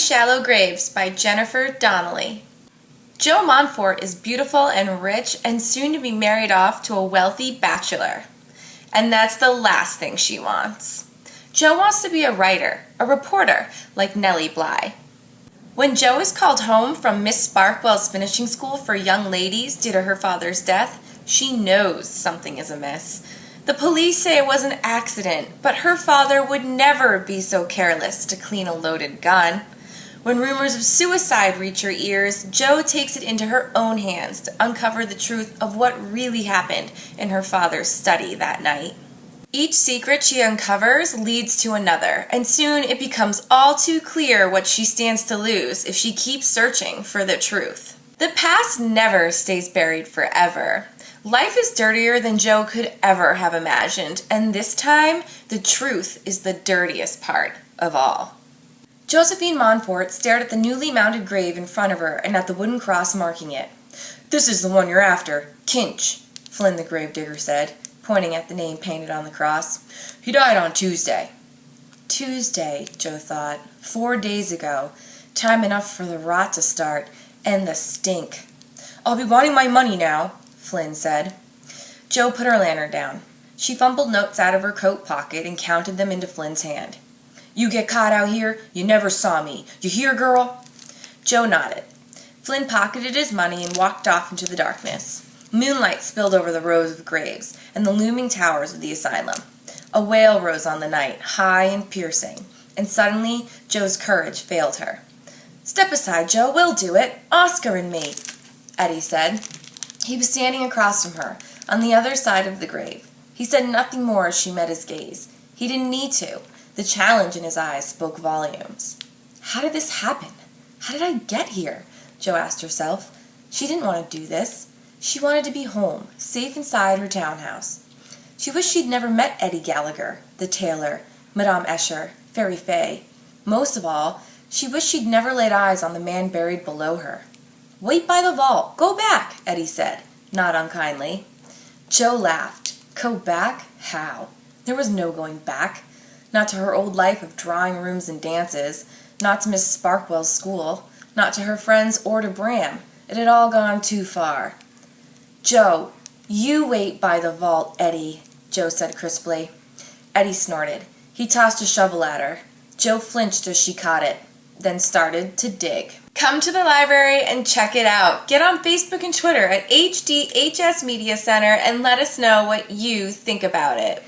Shallow Graves by Jennifer Donnelly. Jo Montfort is beautiful and rich and soon to be married off to a wealthy bachelor. And that's the last thing she wants. Jo wants to be a writer, a reporter, like Nellie Bly. When Jo is called home from Miss Sparkwell's finishing school for young ladies due to her father's death, she knows something is amiss. The police say it was an accident, but her father would never be so careless to clean a loaded gun. When rumors of suicide reach her ears, Jo takes it into her own hands to uncover the truth of what really happened in her father's study that night. Each secret she uncovers leads to another, and soon it becomes all too clear what she stands to lose if she keeps searching for the truth. The past never stays buried forever. Life is dirtier than Jo could ever have imagined, and this time, the truth is the dirtiest part of all. Josephine Montfort stared at the newly mounted grave in front of her and at the wooden cross marking it. "This is the one you're after, Kinch," Flynn the gravedigger said, pointing at the name painted on the cross. "He died on Tuesday." Tuesday, Jo thought. 4 days ago. Time enough for the rot to start, and the stink. "I'll be wanting my money now," Flynn said. Jo put her lantern down. She fumbled notes out of her coat pocket and counted them into Flynn's hand. "You get caught out here, you never saw me. You hear, girl?" Jo nodded. Flynn pocketed his money and walked off into the darkness. Moonlight spilled over the rows of graves and the looming towers of the asylum. A wail rose on the night, high and piercing, and suddenly Jo's courage failed her. "Step aside, Jo, we'll do it. Oscar and me," Eddie said. He was standing across from her, on the other side of the grave. He said nothing more as she met his gaze. He didn't need to. The challenge in his eyes spoke volumes. How did this happen? How did I get here? Jo asked herself. She didn't want to do this. She wanted to be home, safe inside her townhouse. She wished she'd never met Eddie Gallagher, the tailor, Madame Escher, Fairy Fay. Most of all, she wished she'd never laid eyes on the man buried below her. "Wait by the vault. Go back," Eddie said, not unkindly. Jo laughed. Go back? How? There was no going back. Not to her old life of drawing rooms and dances, not to Miss Sparkwell's school, not to her friends or to Bram. It had all gone too far. "Jo, you wait by the vault, Eddie," Jo said crisply. Eddie snorted. He tossed a shovel at her. Jo flinched as she caught it, then started to dig. Come to the library and check it out. Get on Facebook and Twitter at HDHS Media Center and let us know what you think about it.